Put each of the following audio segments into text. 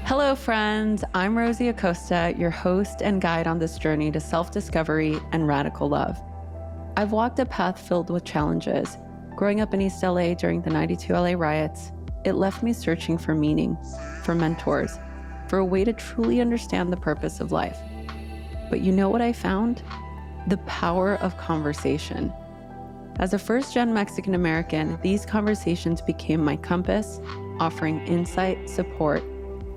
Hello, friends. I'm Rosie Acosta, your host and guide on this journey to self-discovery and radical love. I've walked a path filled with challenges. Growing up in East LA during the '92 LA riots, it left me searching for meaning, for mentors, for a way to truly understand the purpose of life. But you know what I found? The power of conversation. As a first-gen Mexican American, these conversations became my compass, offering insight, support,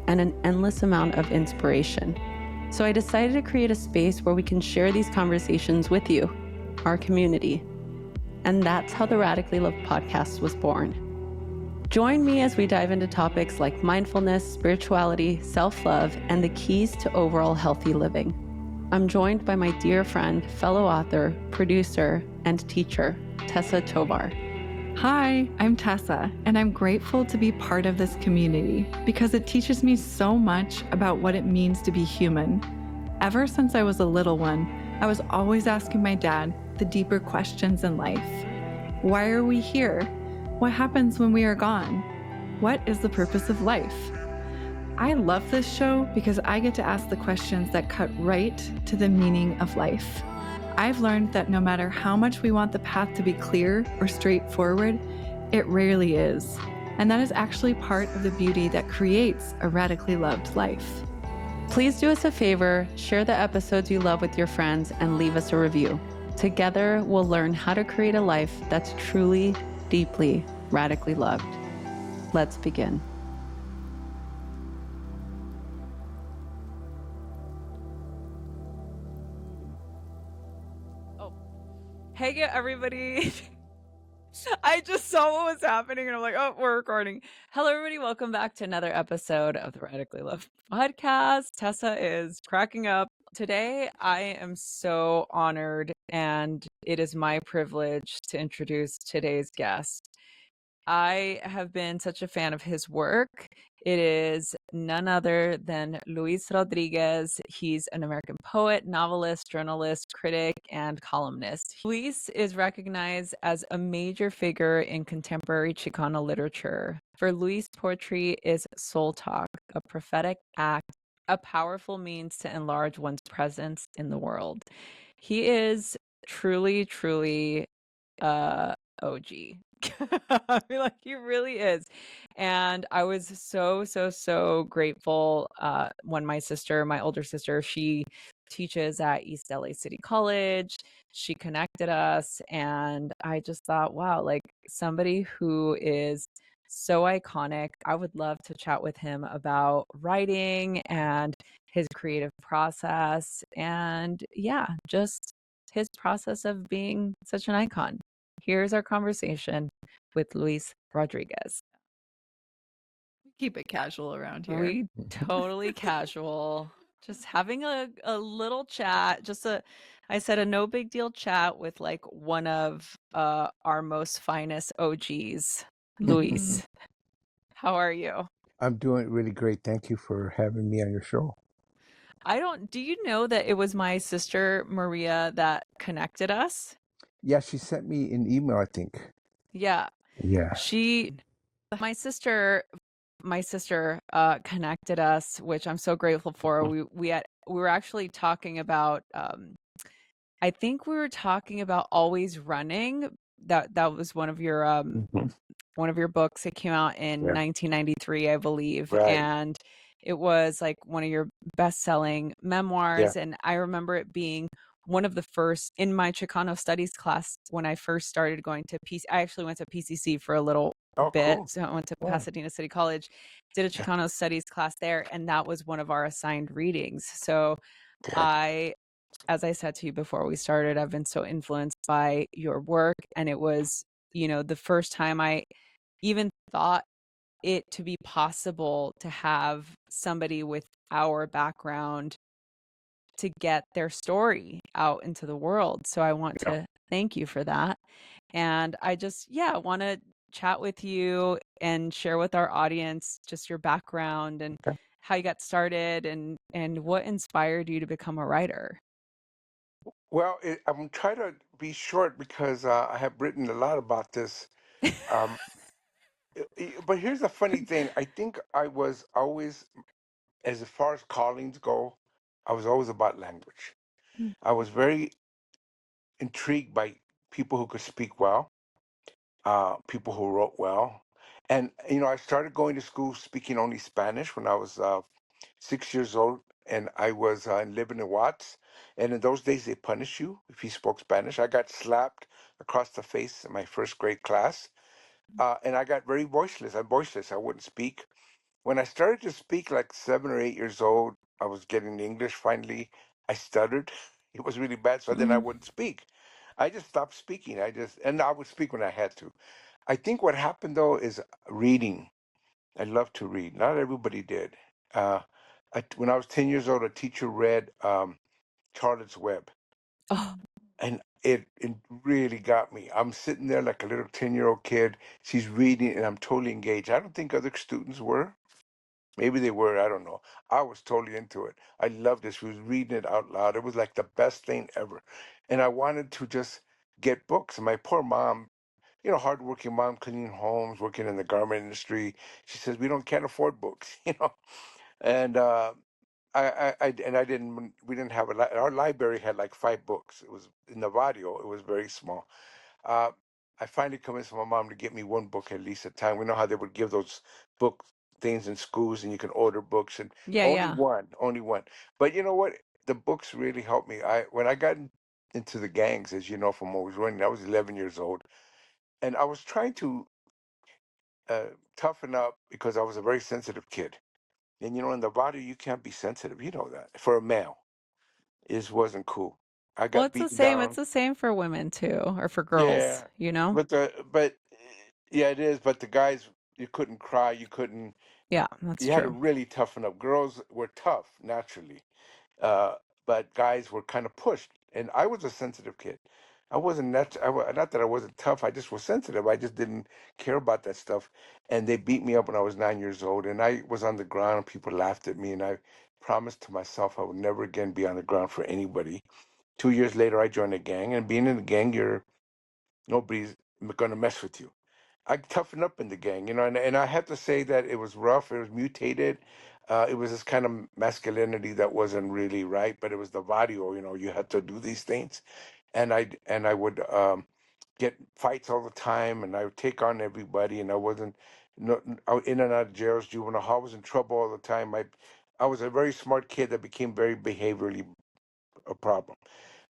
and an endless amount of inspiration. So I decided to create a space where we can share these conversations with you, our community. And that's how the Radically Love podcast was born. Join me as we dive into topics like mindfulness, spirituality, self-love, and the keys to overall healthy living. I'm joined by my dear friend, fellow author, producer, and teacher, Tessa Tovar. Hi, I'm Tessa, and I'm grateful to be part of this community because it teaches me so much about what it means to be human. Ever since I was a little one, I was always asking my dad the deeper questions in life. Why are we here? What happens when we are gone? What is the purpose of life? I love this show because I get to ask the questions that cut right to the meaning of life. I've learned that no matter how much we want the path to be clear or straightforward, it rarely is. And that is actually part of the beauty that creates a radically loved life. Please do us a favor, share the episodes you love with your friends, and leave us a review. Together, we'll learn how to create a life that's truly, deeply, radically loved. Let's begin. Hey, everybody. I just saw what was happening and I'm like, oh, we're recording. Hello, everybody. Welcome back to another episode of the Radically Love podcast. Tessa is cracking up. Today, I am so honored and it is my privilege to introduce today's guest. I have been such a fan of his work. It is none other than Luis Rodriguez. He's an American poet, novelist, journalist, critic, and columnist. Luis is recognized as a major figure in contemporary Chicano literature. For Luis, poetry is soul talk, a prophetic act, a powerful means to enlarge one's presence in the world. He is truly, truly OG. I mean, like he really is. And I was so grateful when my older sister, she teaches at East LA City College. She connected us and I just thought, wow, like somebody who is so iconic. I would love to chat with him about writing and his creative process and yeah, just his process of being such an icon. Here's our conversation with Luis Rodriguez. Keep it casual around here. We totally casual, just having a little chat, I said a no big deal chat with like one of our most finest OGs, Luis. How are you? I'm doing really great. Thank you for having me on your show. Do you know that it was my sister Maria that connected us? Yeah, she sent me an email, I think. Yeah. Yeah. My sister connected us, which I'm so grateful for. We were actually talking about I think we were talking about always running. That was one of your one of your books. It came out in 1993, I believe. Right. And it was like one of your best-selling memoirs. And I remember it being one of the first in my Chicano studies class when I first started going to I actually went to PCC for a little bit. Cool. So I went to Pasadena City College, did a Chicano studies class there, and that was one of our assigned readings. So as I said to you before we started, I've been so influenced by your work. And it was, the first time I even thought it to be possible to have somebody with our background to get their story out into the world. So I want to thank you for that. And I just, want to chat with you and share with our audience just your background and how you got started and what inspired you to become a writer. Well, I'm trying to be short because I have written a lot about this. But here's the funny thing. I think I was always as far as callings go, I was always about language. Mm. I was very intrigued by people who could speak well, people who wrote well. And, I started going to school speaking only Spanish when I was 6 years old, and I was living in Watts. And in those days, they punish you if you spoke Spanish. I got slapped across the face in my first grade class, and I got very voiceless. I'm voiceless. I wouldn't speak. When I started to speak, like 7 or 8 years old, I was getting English finally. I stuttered. It was really bad, so then I Mm. wouldn't speak. I just stopped speaking. And I would speak when I had to. I think what happened though is reading. I love to read. Not everybody did. Uh, when I was 10 years old, a teacher read Charlotte's Web, Oh, and it really got me. I'm sitting there like a little 10-year-old kid. She's reading, and I'm totally engaged. I don't think other students were. Maybe they were. I don't know. I was totally into it. I loved this. She was reading it out loud. It was like the best thing ever, and I wanted to just get books. And my poor mom, hardworking mom, cleaning homes, working in the garment industry. She says we can't afford books, and I didn't. We didn't have our library had like 5 books. It was in the barrio. It was very small. Uh, I finally convinced my mom to get me one book at least at a time. We know how they would give those book things in schools, and you can order books, and yeah, only yeah. one, only one. But you know what? The books really helped me. When I got into the gangs, as you know from what was running, I was 11 years old, and I was trying to uh, toughen up because I was a very sensitive kid. And in the body, you can't be sensitive. You know that. For a male, it wasn't cool. I Well, got it's the beaten same. It's down. the same for women too, or for girls, Yeah, you know? but yeah, it is. But the guys, you couldn't cry. You couldn't. Yeah, that's You had to true. really toughen up. Girls were tough naturally, uh, but guys were kind of pushed. And I was a sensitive kid. I wasn't not that I wasn't tough. I just was sensitive. I just didn't care about that stuff. And they beat me up when I was 9 years old, and I was on the ground, and people laughed at me. And I promised to myself I would never again be on the ground for anybody. 2 years later, I joined a gang, and being in a gang, nobody's gonna mess with you. I toughened up in the gang, and I have to say that it was rough. It was mutated. It was this kind of masculinity that wasn't really right, but it was the barrio. You had to do these things, and I would get fights all the time, and I would take on everybody, and I wasn't no, I was in and out of jails, juvenile hall. I was in trouble all the time. I was a very smart kid that became very behaviorally a problem.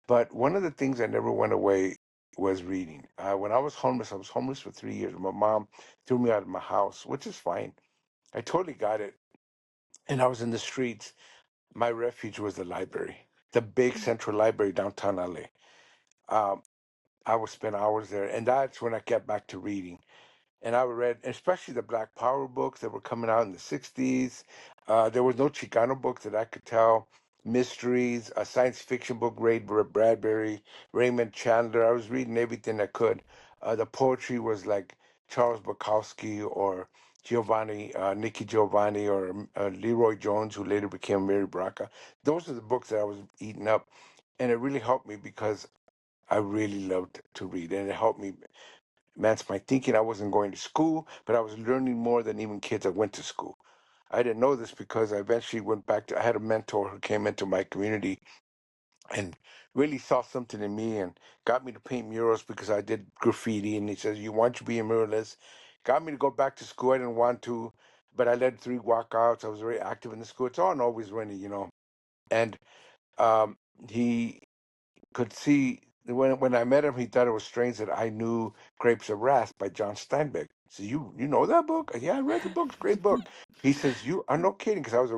But one of the things that never went away was reading. When I was homeless for 3 years. My mom threw me out of my house, which is fine. I totally got it. And I was in the streets. My refuge was the library, the big central library downtown LA. Um, I would spend hours there. And that's when I get back to reading. And I read, especially the Black Power books that were coming out in the 60s. There was no Chicano books that I could tell. Mysteries, a science fiction book, Bradbury, Raymond Chandler. I was reading everything I could. The poetry was like Charles Bukowski or Nikki Giovanni, or Leroy Jones, who later became Mary Braca. Those are the books that I was eating up. And it really helped me because I really loved to read, and it helped me advanced my thinking. I wasn't going to school, but I was learning more than even kids that went to school. I didn't know this because I eventually went back to, I had a mentor who came into my community and really saw something in me and got me to paint murals because I did graffiti. And he says, "You want to be a muralist?" Got me to go back to school. I didn't want to, but I led 3 walkouts. I was very active in the school. It's all always running. And um, he could see when I met him, he thought it was strange that I knew Grapes of Wrath by John Steinbeck. So you know that book? Yeah, I read the book. It's a great book. He says, "You are no kidding," because I was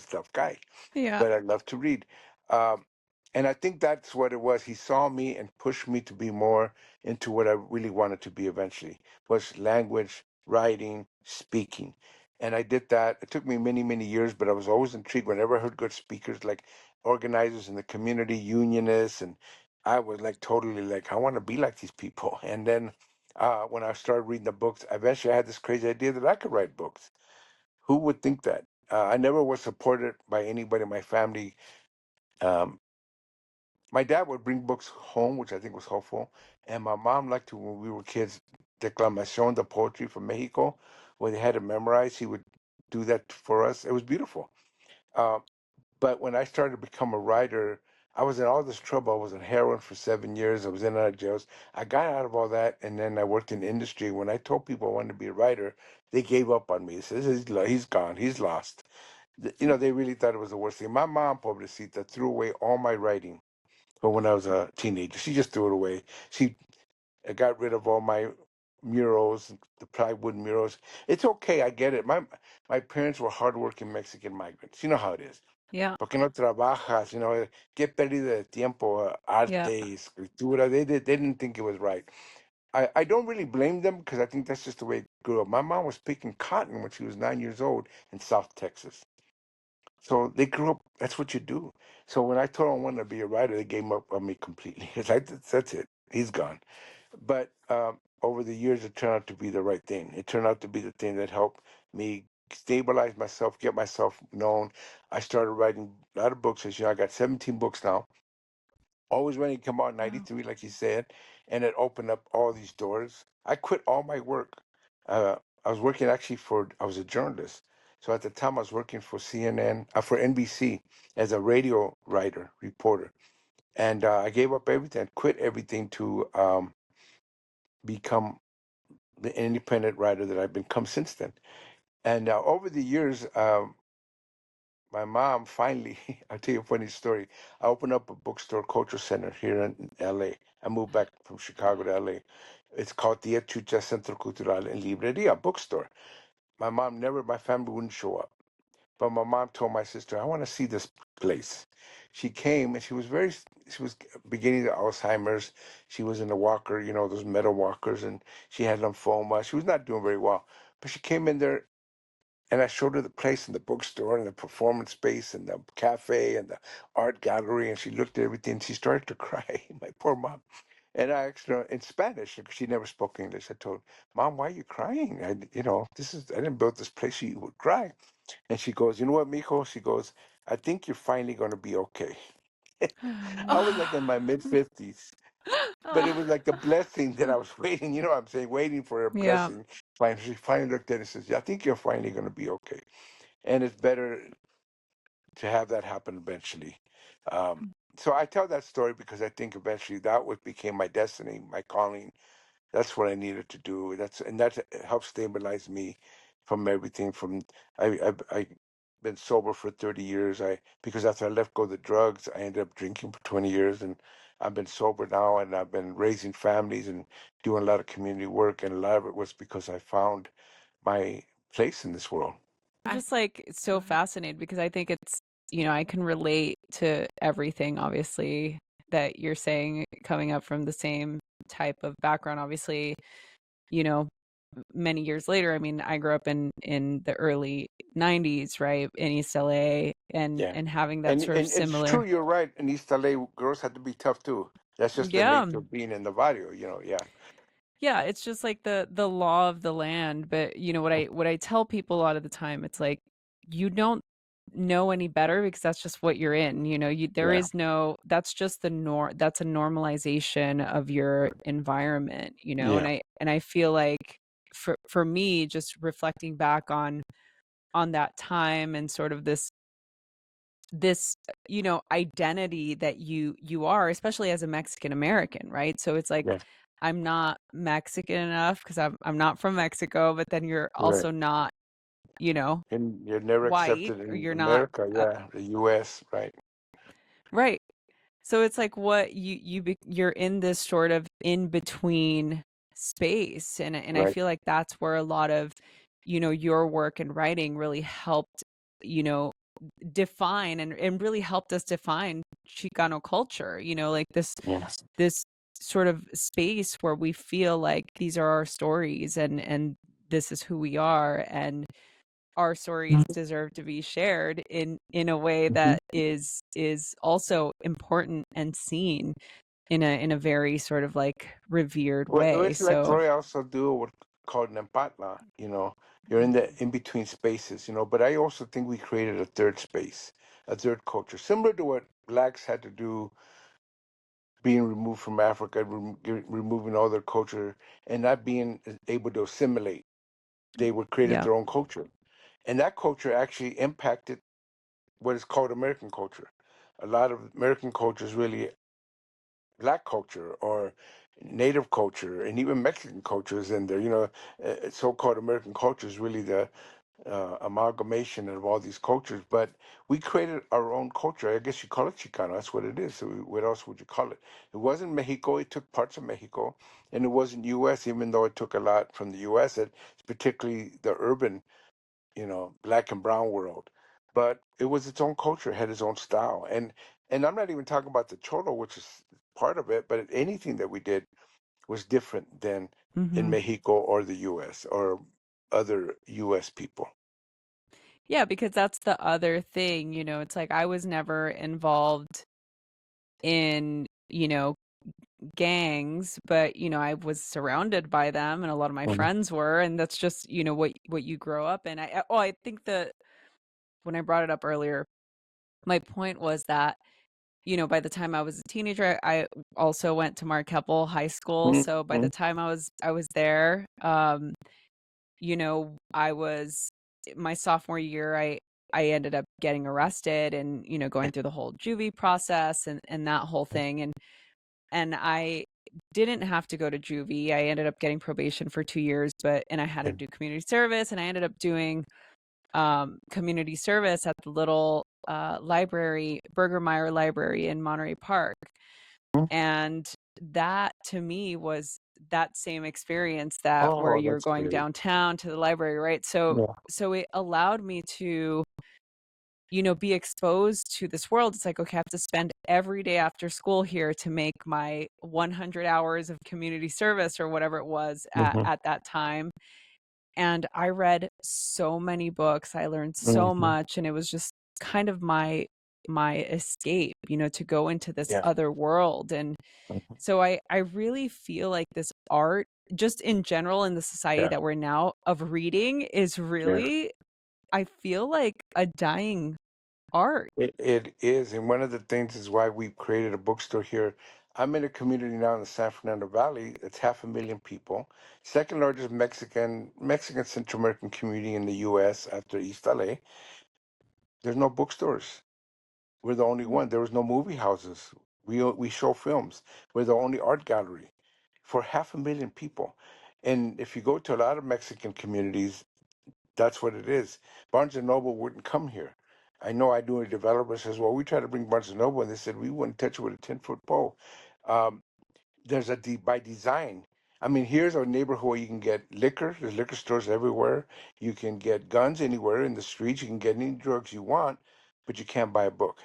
a tough guy, Yeah. but I love to read. Um, and I think that's what it was. He saw me and pushed me to be more into what I really wanted to be eventually, was language, writing, speaking. And I did that. It took me many, many years, but I was always intrigued whenever I heard good speakers like organizers in the community, unionists, and I was like totally like, I want to be like these people. And then when I started reading the books, eventually I had this crazy idea that I could write books. Who would think that? I never was supported by anybody in my family. Um, my dad would bring books home, which I think was helpful. And my mom liked to, when we were kids, declamación, the poetry from Mexico, where they had to memorize. He would do that for us. It was beautiful. Uh, but when I started to become a writer, I was in all this trouble. I was in heroin for 7 years. I was in and out of jails. I got out of all that, and then I worked in the industry. When I told people I wanted to be a writer, they gave up on me. They said, he's gone. He's lost. They really thought it was the worst thing. My mom, pobrecita, threw away all my writing from when I was a teenager. She just threw it away. She got rid of all my murals, the plywood murals. It's okay. I get it. My parents were hardworking Mexican migrants. You know how it is. Yeah. ¿Por qué no trabajas? Qué pérdida de tiempo, Yeah. arte, escritura. They didn't think it was right. I don't really blame them because I think that's just the way it grew up. My mom was picking cotton when she was 9 years old in South Texas. So they grew up, that's what you do. So when I told them I wanted to be a writer, they gave up on me completely. It's like, that's it. He's gone. But over the years, it turned out to be the right thing. It turned out to be the thing that helped me stabilize myself, get myself known. I started writing a lot of books. As you know, I got 17 books now. Always ready to come out in Wow. 93, like you said, and it opened up all these doors. I quit all my work. I was working actually I was a journalist. So at the time, I was working for CNN, for NBC as a radio writer, reporter. And I gave up everything, quit everything to become the independent writer that I've become since then. And over the years, my mom finally, I'll tell you a funny story. I opened up a bookstore, Culture Center here in LA. I moved back from Chicago to LA. It's called Tia Chucha Centro Cultural and Libreria bookstore. My family wouldn't show up. But my mom told my sister, I want to see this place. She came and she was beginning the Alzheimer's. She was in a walker, those metal walkers, and she had lymphoma. She was not doing very well. But she came in there and I showed her the place and the bookstore and the performance space and the cafe and the art gallery. And she looked at everything. She started to cry, my poor mom. And I asked her in Spanish because she never spoke English. I told, Mom, why are you crying? I didn't build this place so you would cry. And she goes, you know what, mijo? She goes, I think you're finally going to be okay. I was like in my mid 50s, but it was like a blessing that I was waiting. You know what I'm saying? Waiting for a Yeah. blessing. Finally, she finally looked at it and says, yeah, I think you're finally going to be okay. And it's better to have that happen eventually. Um, so I tell that story because I think eventually that what became my destiny, my calling. That's what I needed to do. That helped stabilize me from everything. From I been sober for 30 years. Because after I left go the drugs, I ended up drinking for 20 years, and I've been sober now, and I've been raising families and doing a lot of community work, and a lot of it was because I found my place in this world. I'm I, just like go so ahead. fascinated because I think it's, I can relate to everything, obviously, that you're saying coming up from the same type of background. Obviously, you know, many years later, I mean, I grew up in the early 90s, right, in East LA Yeah. and having that And sort of and it's true, similar. you're right. In East LA, girls have to be tough too. That's just the Yeah. nature of being in the barrio. Yeah. Yeah, it's just like the law of the land, but what I tell people a lot of the time, it's like you don't know any better because that's just what you're in. There Yeah. is no that's just the that's a normalization of your environment, Yeah. and I feel like for me just reflecting back on that time and sort of this identity that you are, especially as a Mexican American, right? So it's like Yeah. I'm not Mexican enough because I'm not from Mexico, but then you're Right. also not, you know, And you're never white, accepted or in you're not America. Yeah. The U.S. Right. right. So it's like what you're in this sort of in between space, and I Right. feel like that's where a lot of your work and writing really helped, you know define and really helped us define Chicano culture, like Yes. this sort of space where we feel like these are our stories and this is who we are, and our stories deserve to be shared in a way Mhm. that is also important and seen in a very sort of like revered Well, way. it's like So Roy also do what called Nempatla. You're in the in between spaces. But I also think we created a third space, a third culture, similar to what blacks had to do being removed from Africa, removing all their culture, and not being able to assimilate. They were created yeah, their own culture, and that culture actually impacted what is called American culture. A lot of American culture is really black culture or native culture, and even Mexican culture is in there. So-called American culture is really the amalgamation of all these cultures. But we created our own culture. I guess you call it Chicano. That's what it is. So what else would you call it? It wasn't Mexico. It took parts of Mexico, and it wasn't U.S. Even though it took a lot from the U.S. It's particularly the urban, black and brown world. But it was its own culture, it had its own style. And I'm not even talking about the cholo, which is part of it, but anything that we did was different than in Hmm. Mexico or the US or other US people. Yeah, because that's the other thing, it's like I was never involved in, gangs, but I was surrounded by them and a lot of my Mhm. friends were, and that's just, what you grow up in. I think that when I brought it up earlier, my point was that, by the time I was a teenager, I also went to Mark Keppel High School. So by the Mhm. time I was there, I was my sophomore year, I ended up getting arrested and, going through the whole juvie process and that whole thing. And I didn't have to go to juvie. I ended up getting probation for 2 years, and I had to And- do community service, and I ended up doing community service at the little library, Burgermeyer Library in Monterey Park. And that to me was that same experience, that where Oh, you're that's going great. downtown to the library, right? So Yeah. so it allowed me to, be exposed to this world. It's like, okay, I have to spend every day after school here to make my 100 hours of community service or whatever it was at, Hmm. at that time. And I read so many books. I learned so Hmm. much, and it was just kind of my escape, to go into this Yeah. other world. And Mhm. so I really feel like this art, just in general in the society Yeah. that we're now of reading, is Yeah. really, I feel like, a dying art. It is, and one of the things is why we've created a bookstore here. I'm in a community now in the San Fernando Valley. It's 500,000 people, second largest Mexican Central American community in the U.S. after East LA. There's no bookstores. We're the only one. There was no movie houses. We show films. We're the only art gallery for 500,000 people. And if you go to a lot of Mexican communities, that's what it is. Barnes and Noble wouldn't come here. I know I knew a developer says, well, we tried to bring Barnes and Noble, and they said we wouldn't touch it with a 10-foot pole. Um, there's by design. I mean, here's a neighborhood where you can get liquor. There's liquor stores everywhere. You can get guns anywhere in the streets. You can get any drugs you want, but you can't buy a book.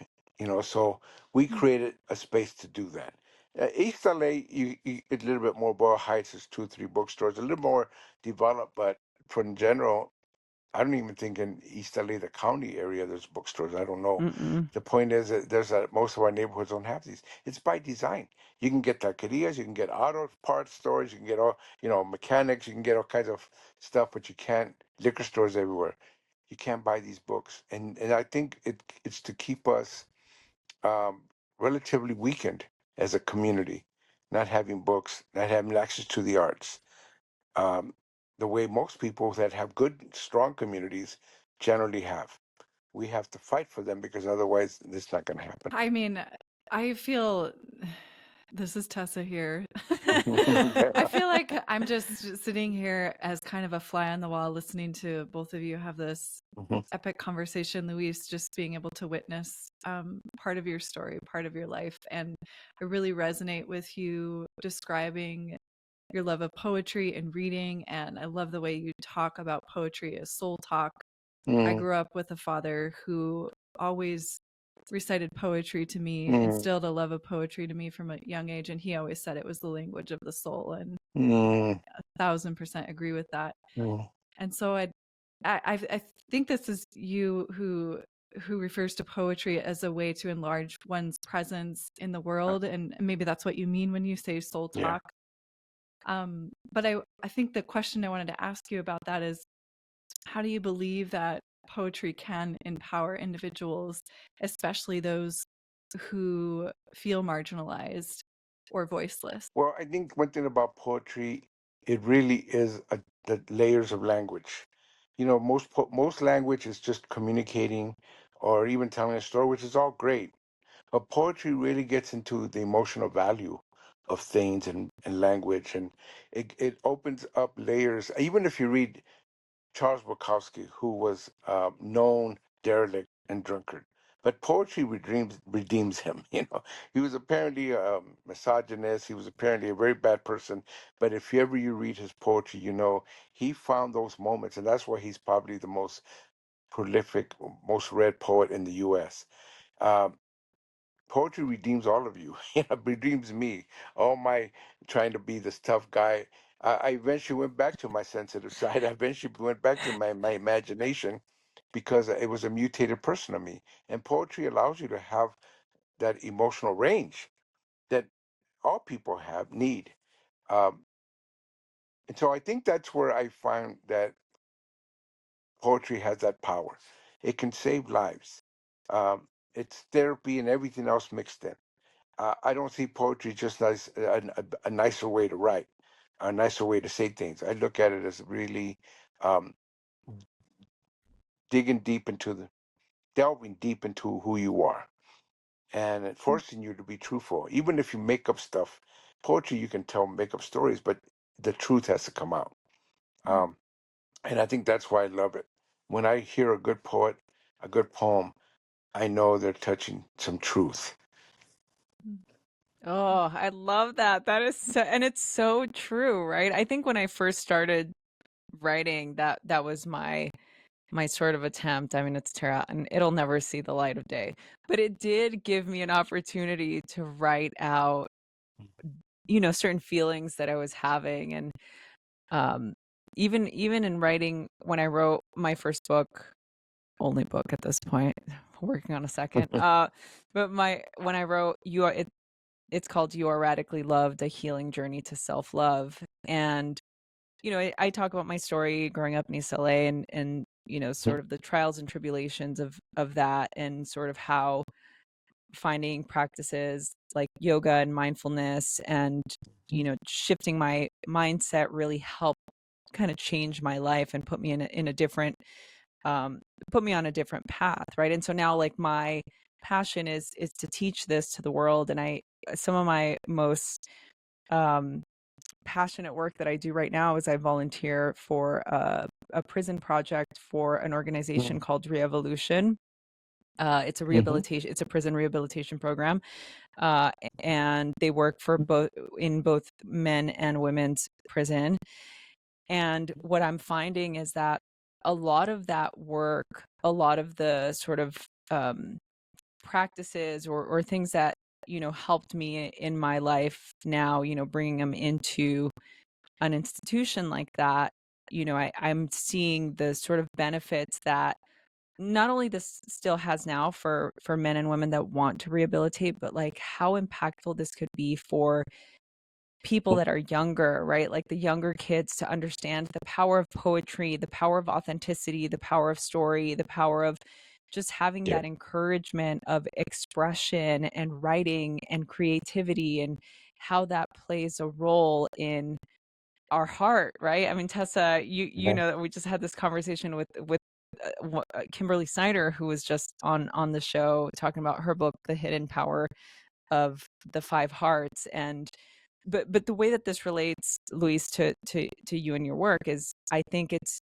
So we created a space to do that. East LA, it's a little bit more. Boyle Heights is 2 or 3 bookstores, a little more developed, but for in general, I don't even think in East LA, the county area, there's bookstores. I don't know. Mm-mm. The point is that most of our neighborhoods don't have these. It's by design. You can get taquerias, you can get auto parts stores, you can get all, mechanics, you can get all kinds of stuff, but you can't, liquor stores everywhere. You can't buy these books. And I think it's to keep us um, relatively weakened as a community, not having books, not having access to the arts, um, the way most people that have good, strong communities generally have. We have to fight for them because otherwise, it's not going to happen. I mean, I feel this is Tessa here. I feel like I'm just sitting here as kind of a fly on the wall listening to both of you have this Mhm. epic conversation, Luis, just being able to witness part of your story, part of your life. And I really resonate with you describing your love of poetry and reading. And I love the way you talk about poetry as soul talk. I Mm, grew up with a father who always recited poetry to me, mm, instilled a love of poetry to me from a young age. And he always said it was the language of the soul. And mm, 1,000% agree with that. mm, And so I think this is you who refers to poetry as a way to enlarge one's presence in the world, and maybe that's what you mean when you say soul yeah. talk. But I think the question I wanted to ask you about that is, how do you believe that poetry can empower individuals, especially those who feel marginalized or voiceless? Well, I think one thing about poetry, it really is the layers of language. Most language is just communicating or even telling a story, which is all great. But poetry really gets into the emotional value of things and language, and it opens up layers. Even if you read Charles Bukowski, who was known derelict and drunkard. But poetry redeems him. You know, he was apparently a misogynist. He was apparently a very bad person. But if you ever you read his poetry, you know he found those moments, and that's why he's probably the most prolific, most read poet in the U.S. Um, Poetry redeems all of you. You know, redeems me. All my trying to be this tough guy. I eventually went back to my sensitive side. I eventually went back to my imagination because it was a mutated person of me. And poetry allows you to have that emotional range that all people need. Um, and so I think that's where I find that poetry has that power. It can save lives. Um, it's therapy and everything else mixed in. I don't see poetry just as a nicer way to write, a nicer way to say things. I look at it as really um, digging deep into delving deep into who you are and forcing you to be truthful. Even if you make up stuff, poetry you can make up stories, but the truth has to come out. Um, and I think that's why I love it. When I hear a good poet, a good poem, I know they're touching some truth. Oh, I love that. That is so, and it's so true, right? I think when I first started writing, that was my sort of attempt. I mean, it's terrible and it'll never see the light of day. But it did give me an opportunity to write out, certain feelings that I was having. And um even in writing, when I wrote my first book, only book at this point, working on a second. But my when I wrote it's called You Are Radically Loved, A Healing Journey to Self-Love. And I talk about my story growing up in East LA, and sort of the trials and tribulations of that, and sort of how finding practices like yoga and mindfulness and shifting my mindset really helped kind of change my life and put me in a different um put me on a different path, right? And so now, like, my passion is to teach this to the world. And I some of my most um passionate work that I do right now is I volunteer for a prison project for an organization called Rehabilitation. It's a Mm-hmm. rehabilitation. It's a prison rehabilitation program, uh, and they work for both men and women's prison. And what I'm finding is that a lot of that work, a lot of the sort of um, practices or things that helped me in my life now, bringing them into an institution like that, I'm seeing the sort of benefits that not only this still has now for men and women that want to rehabilitate, but like how impactful this could be for people that are younger, right? Like the younger kids, to understand the power of poetry, the power of authenticity, the power of story, the power of just having Yeah. that encouragement of expression and writing and creativity, and how that plays a role in our heart, right? I mean, Tessa, you Mhm. know that we just had this conversation with Kimberly Snyder, who was just on the show talking about her book, The Hidden Power of the Five Hearts. And but the way that this relates, Luis, to you and your work is, I think it's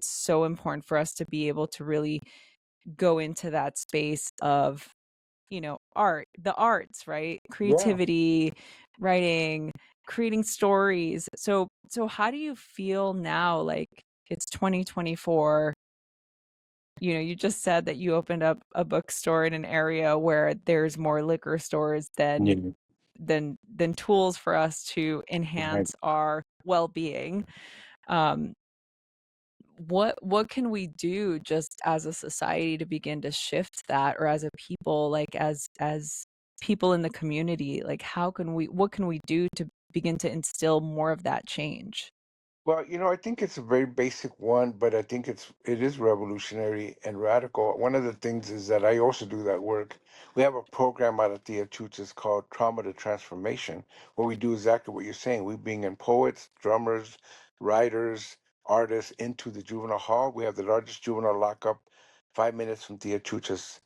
so important for us to be able to really go into that space of the arts, right? Yeah. Creativity, writing, creating stories. So how do you feel now, like it's 2024? You just said that you opened up a bookstore in an area where there's more liquor stores Yeah. than tools for us to Right. enhance our well-being. um what can we do just as a society to begin to shift that, or as a people, like as people in the community, like what can we do to begin to instill more of that change? Well, I think it's a very basic one, but I think it is revolutionary and radical. One of the things is that I also do that work. We have a program out at the It's called Trauma to Transformation, where we do exactly what you're saying. We bring in poets, drummers, writers, artists into the juvenile hall. We have the largest juvenile lockup 5 minutes from the Achuchas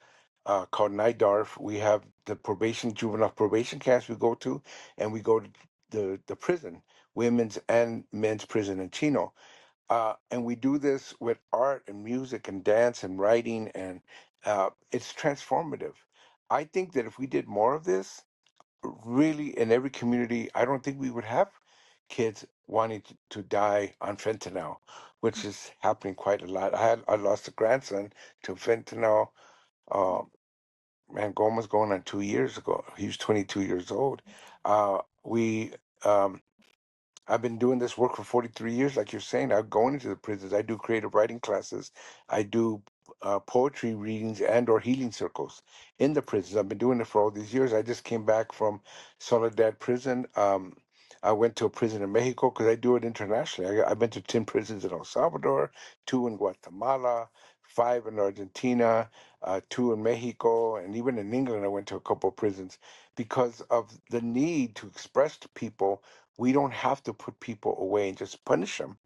called NIDARF. We have the juvenile probation camps we go to, and we go to the prison, women's and men's prison in Chino. And we do this with art and music and dance and writing, and it's transformative. I think that if we did more of this, really in every community, I don't think we would have kids wanting to die on fentanyl, which is happening quite a lot. I lost a grandson to fentanyl. Uh, Man, Goma's going on 2 years ago. He was 22 years old. We um, I've been doing this work for 43 years, like you're saying. I'm going into the prisons. I do creative writing classes. I do poetry readings and or healing circles in the prisons. I've been doing it for all these years. I just came back from Soledad prison. I went to a prison in Mexico because I do it internationally. I've been to 10 prisons in El Salvador, 2 in Guatemala, 5 in Argentina, 2 in Mexico, and even in England, I went to a couple of prisons because of the need to express to people we don't have to put people away and just punish them.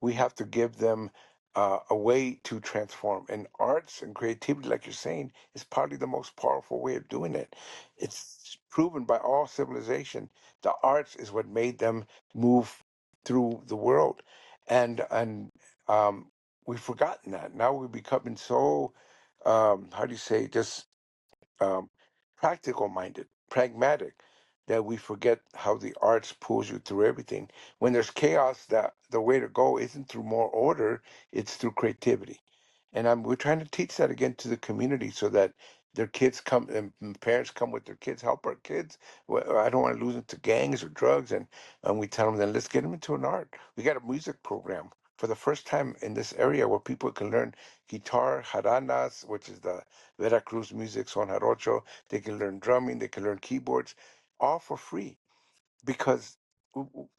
We have to give them a way to transform. And arts and creativity, like you're saying, is probably the most powerful way of doing it. It's proven by all civilization. The arts is what made them move through the world. And we've forgotten that. Now we're becoming so how do you say, just um, practical minded, pragmatic, that we forget how the arts pulls you through everything. When there's chaos, that the way to go isn't through more order, it's through creativity. And we're trying to teach that again to the community so that their kids come and parents come with their kids, help our kids. Well, I don't want to lose them to gangs or drugs. And we tell them, then let's get them into an art. We got a music program for the first time in this area where people can learn guitar, jaranas, which is the Veracruz music, son jarocho. They can learn drumming, they can learn keyboards, all for free because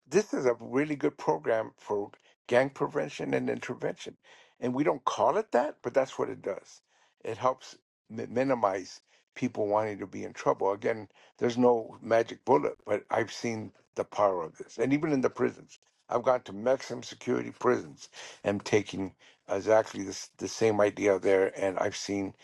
this is a really good program for gang prevention and intervention. And we don't call it that, but that's what it does. It helps minimize people wanting to be in trouble. Again, there's no magic bullet, but I've seen the power of this. And even in the prisons, I've gone to maximum security prisons and taking exactly the same idea there, and I've seen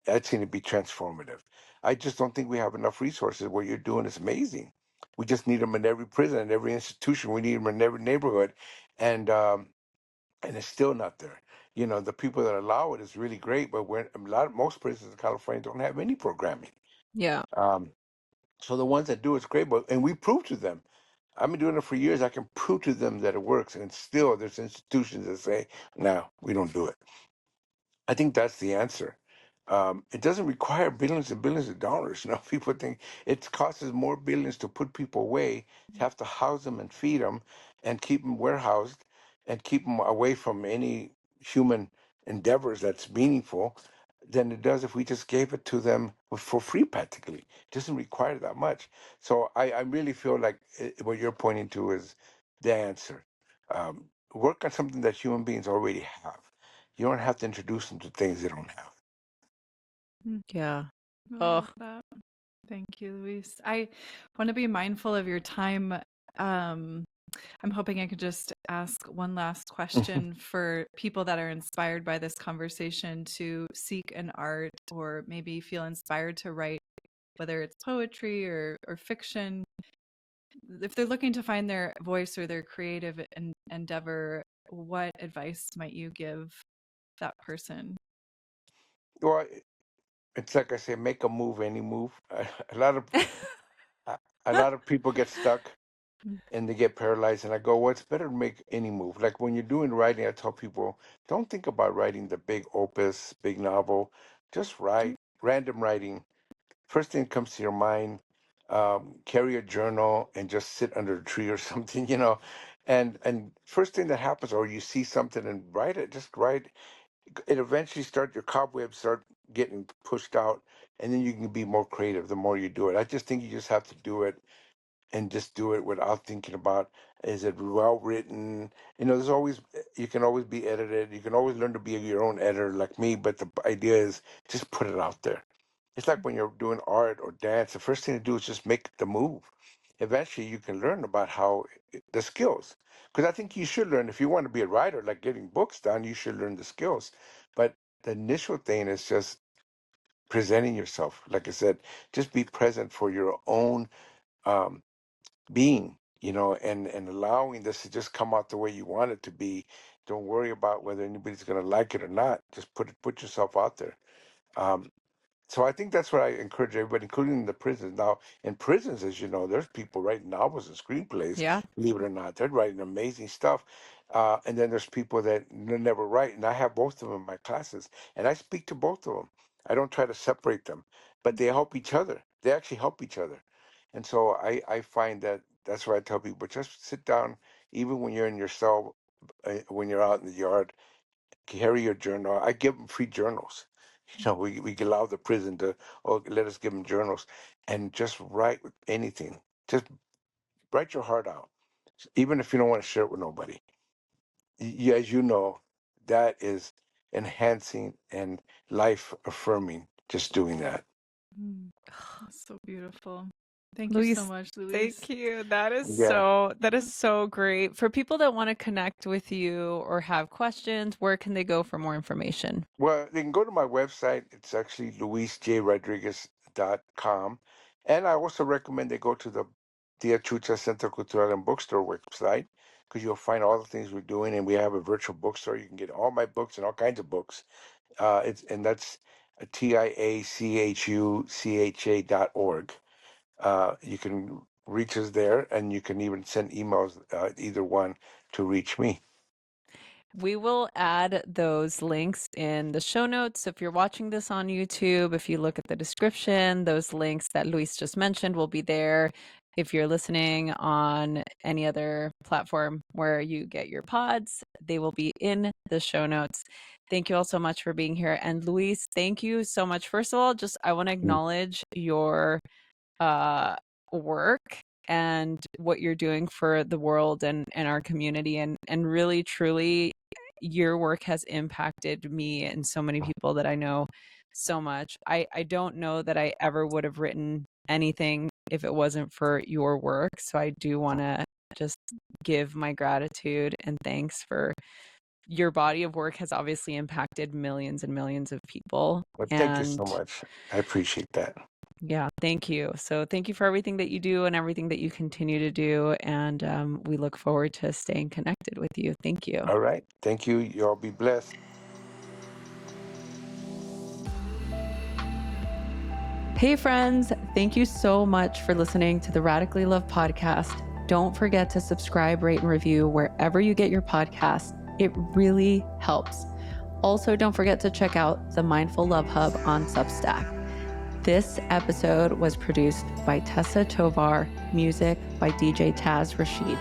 it be transformative. I just don't think we have enough resources. What you're doing is amazing. We just need them in every prison, in every institution. We need them in every neighborhood, and and it's still not there. You know, the people that allow it is really great, but most prisons in California don't have any programming. Yeah. Um, so the ones that do it's great, but and we prove to them. I've been doing it for years. I can prove to them that it works, and still there's institutions that say, "No, we don't do it." I think that's the answer. It doesn't require billions and billions of dollars. You know, people think it costs us more billions to put people away, to have to house them and feed them, and keep them warehoused, and keep them away from any human endeavors that's meaningful, than it does if we just gave it to them for free, practically. It doesn't require that much. So I really feel like what you're pointing to is the answer. Work on something that human beings already have. You don't have to introduce them to things they don't have. Yeah. I Oh, love that. Thank you, Luis. I want to be mindful of your time. Um, I'm hoping I could just ask one last question for people that are inspired by this conversation to seek an art or maybe feel inspired to write, whether it's poetry or fiction. If they're looking to find their voice or their creative endeavor, what advice might you give that person? Well, it's like I say, make a move, any move. A lot of a a lot of people get stuck and they get paralyzed, and I go, well, it's better to make any move. Like when you're doing writing, I tell people, don't think about writing the big opus, big novel. Just write, random writing. First thing that comes to your mind. Carry a journal and just sit under a tree or something, you know. And first thing that happens, or you see something and write it, just write it. Eventually start your cobwebs start getting pushed out, and then you can be more creative the more you do it. I just think you just have to do it, and just do it without thinking about, is it well written. You know, there's always, you can always be edited, you can always learn to be your own editor like me, but the idea is just put it out there. It's like when you're doing art or dance, the first thing to do is just make the move. Eventually you can learn about how the skills, because I think you should learn, if you want to be a writer, like getting books done, you should learn the skills. But the initial thing is just presenting yourself. Like I said, just be present for your own um, being, and allowing this to just come out the way you want it to be. Don't worry about whether anybody's going to like it or not. Just put yourself out there. Um, so I think that's what I encourage everybody, including in the prisons. Now, in prisons, as you know, there's people writing novels and screenplays, Yeah. believe it or not. They're writing amazing stuff. And then there's people that never write. And I have both of them in my classes. And I speak to both of them. I don't try to separate them, but they help each other. They actually help each other. And so I find that that's why I tell people, just sit down, even when you're in your cell, when you're out in the yard, carry your journal. I give them free journals. We allow the prison to, let us give them journals, and just write anything. Just write your heart out, even if you don't want to share it with nobody. As you know, that is enhancing and life affirming. Just doing that. So beautiful. Thank you so Luis, much, Luis. thank you. That is Yeah. so great. For people that want to connect with you or have questions, where can they go for more information? Well, they can go to my website. It's actually luisjrodriguez.com. And I also recommend they go to the Tia Chucha Centro Cultural and Bookstore website, because you'll find all the things we're doing. And we have a virtual bookstore. You can get all my books and all kinds of books. That's TIACHUCHA.org. You can reach us there, and you can even send emails, either one, to reach me. We will add those links in the show notes. So if you're watching this on YouTube, if you look at the description, those links that Luis just mentioned will be there. If you're listening on any other platform where you get your pods, they will be in the show notes. Thank you all so much for being here. And Luis, thank you so much. First of all, I want to acknowledge your uh, work and what you're doing for the world and our community, and really truly your work has impacted me and so many people that I know so much. I don't know that I ever would have written anything if it wasn't for your work. So I do want to just give my gratitude and thanks for your body of work has obviously impacted millions and millions of people. Well, thank you so And much. I appreciate that. yeah, thank you. So thank you for everything that you do and everything that you continue to do. And we look forward to staying connected with you. Thank you. All right. Thank you. You all be blessed. Hey, friends. Thank you so much for listening to the Radically Love podcast. Don't forget to subscribe, rate, and review wherever you get your podcast. It really helps. Also, don't forget to check out the Mindful Love Hub on Substack. This episode was produced by Tessa Tovar, music by DJ Taz Rashid.